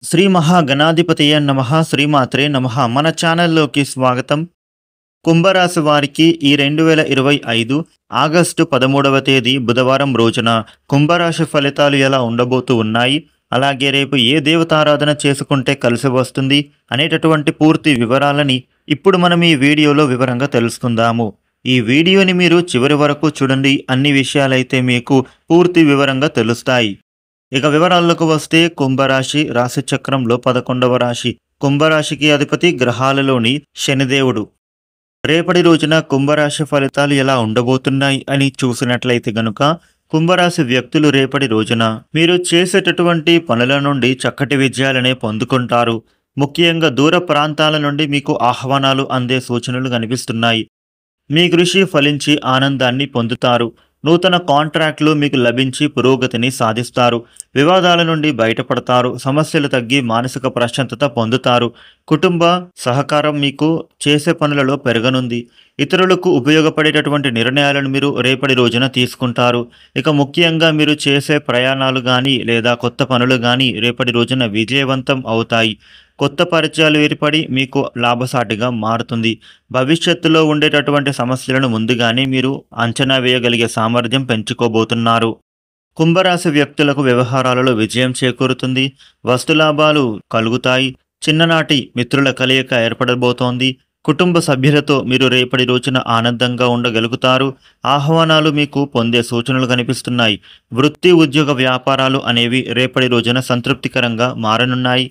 శ్రీ మహాగణాధిపతయ నమః శ్రీమాత్రే నమః మన ఛానల్లోకి స్వాగతం. కుంభరాశి వారికి ఈ 2025 ఆగస్టు 13వ తేదీ బుధవారం రోజున కుంభరాశి ఫలితాలు ఎలా ఉండబోతూ ఉన్నాయి, అలాగే రేపు ఏ దేవతారాధన చేసుకుంటే కలిసి వస్తుంది అనేటటువంటి పూర్తి వివరాలని ఇప్పుడు మనం ఈ వీడియోలో వివరంగా తెలుసుకుందాము. ఈ వీడియోని మీరు చివరి వరకు చూడండి, అన్ని విషయాలైతే మీకు పూర్తి వివరంగా తెలుస్తాయి. ఇక వివరాల్లోకి వస్తే కుంభరాశి రాశి చక్రంలో 11వ రాశి. కుంభరాశికి అధిపతి గ్రహాలలోని శనిదేవుడు. రేపటి రోజున కుంభరాశి ఫలితాలు ఎలా ఉండబోతున్నాయి అని చూసినట్లయితే గనుక, కుంభరాశి వ్యక్తులు రేపటి రోజున మీరు చేసేటటువంటి పనుల నుండి చక్కటి విజయాలనే పొందుకుంటారు. ముఖ్యంగా దూర ప్రాంతాల నుండి మీకు ఆహ్వానాలు అందే సూచనలు కనిపిస్తున్నాయి. మీ కృషి ఫలించి ఆనందాన్ని పొందుతారు. నూతన కాంట్రాక్టులు మీకు లభించి పురోగతిని సాధిస్తారు. వివాదాల నుండి బయటపడతారు. సమస్యలు తగ్గి మానసిక ప్రశాంతత పొందుతారు. కుటుంబ సహకారం మీకు చేసే పనులలో పెరగనుంది. ఇతరులకు ఉపయోగపడేటటువంటి నిర్ణయాలను మీరు రేపటి రోజున తీసుకుంటారు. ఇక ముఖ్యంగా మీరు చేసే ప్రయాణాలు కానీ లేదా కొత్త పనులు కానీ రేపటి రోజున విజయవంతం అవుతాయి. కొత్త పరిచయాలు ఏర్పడి మీకు లాభసాటిగా మారుతుంది. భవిష్యత్తులో ఉండేటటువంటి సమస్యలను ముందుగానే మీరు అంచనా వేయగలిగే సామర్థ్యం పెంచుకోబోతున్నారు. కుంభరాశి వ్యక్తులకు వ్యవహారాలలో విజయం చేకూరుతుంది. వస్తులాభాలు కలుగుతాయి. చిన్ననాటి మిత్రుల కలయిక ఏర్పడబోతోంది. కుటుంబ సభ్యులతో మీరు రేపటి రోజున ఆనందంగా ఉండగలుగుతారు. ఆహ్వానాలు మీకు పొందే సూచనలు కనిపిస్తున్నాయి. వృత్తి, ఉద్యోగ, వ్యాపారాలు అనేవి రేపటి రోజున సంతృప్తికరంగా మారనున్నాయి.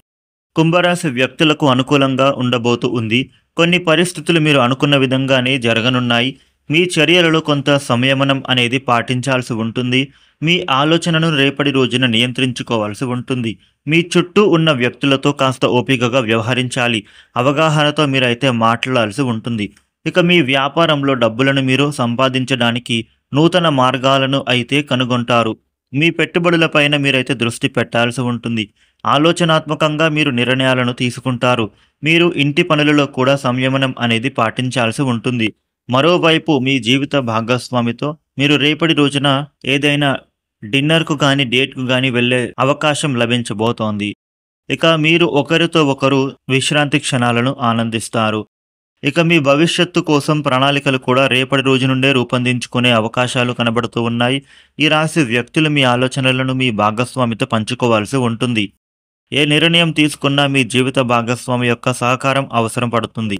కుంభరాశి వ్యక్తులకు అనుకూలంగా ఉండబోతూ ఉంది. కొన్ని పరిస్థితులు మీరు అనుకున్న విధంగానే జరగనున్నాయి. మీ చర్యలలో కొంత సంయమనం అనేది పాటించాల్సి ఉంటుంది. మీ ఆలోచనను రేపటి రోజున నియంత్రించుకోవాల్సి ఉంటుంది. మీ చుట్టూ ఉన్న వ్యక్తులతో కాస్త ఓపికగా వ్యవహరించాలి. అవగాహనతో మీరైతే మాట్లాడాల్సి ఉంటుంది. ఇక మీ వ్యాపారంలో డబ్బులను మీరు సంపాదించడానికి నూతన మార్గాలను అయితే కనుగొంటారు. మీ పెట్టుబడులపైన మీరైతే దృష్టి పెట్టాల్సి ఉంటుంది. ఆలోచనాత్మకంగా మీరు నిర్ణయాలను తీసుకుంటారు. మీరు ఇంటి పనులలో కూడా సంయమనం అనేది పాటించాల్సి ఉంటుంది. మరోవైపు మీ జీవిత భాగస్వామితో మీరు రేపటి రోజున ఏదైనా డిన్నర్కు కానీ డేట్కు కానీ వెళ్ళే అవకాశం లభించబోతోంది. ఇక మీరు ఒకరితో ఒకరు విశ్రాంతి క్షణాలను ఆనందిస్తారు. ఇక మీ భవిష్యత్తు కోసం ప్రణాళికలు కూడా రేపటి రోజు నుండే రూపొందించుకునే అవకాశాలు కనబడుతూ ఉన్నాయి. ఈ రాశి వ్యక్తులు మీ ఆలోచనలను మీ భాగస్వామితో పంచుకోవాల్సి ఉంటుంది. ఏ నిర్ణయం తీసుకున్నా మీ జీవిత భాగస్వామి యొక్క సహకారం అవసరం పడుతుంది.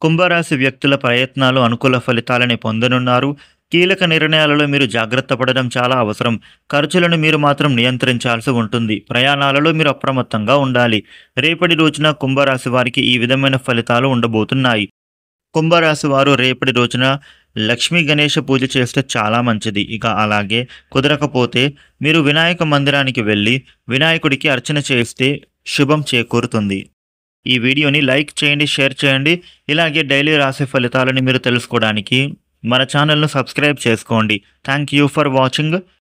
కుంభరాశి వ్యక్తుల ప్రయత్నాలు అనుకూల ఫలితాలని పొందనున్నారు. కీలక నిర్ణయాలలో మీరు జాగ్రత్త పడడం చాలా అవసరం. ఖర్చులను మీరు మాత్రం నియంత్రించాల్సి ఉంటుంది. ప్రయాణాలలో మీరు అప్రమత్తంగా ఉండాలి. రేపటి రోజున కుంభరాశి వారికి ఈ విధమైన ఫలితాలు ఉండబోతున్నాయి. కుంభరాశి వారు రేపటి రోజున లక్ష్మీ గణేష పూజ చేస్తే చాలా మంచిది. ఇక అలాగే కుదరకపోతే మీరు వినాయక మందిరానికి వెళ్ళి వినాయకుడికి అర్చన చేస్తే శుభం చేకూరుతుంది. ఈ వీడియోని లైక్ చేయండి, షేర్ చేయండి. ఇలాగే డైలీ రాశి ఫలితాలను మీరు తెలుసుకోవడానికి మన ఛానల్ను సబ్స్క్రైబ్ చేసుకోండి. Thank you for watching.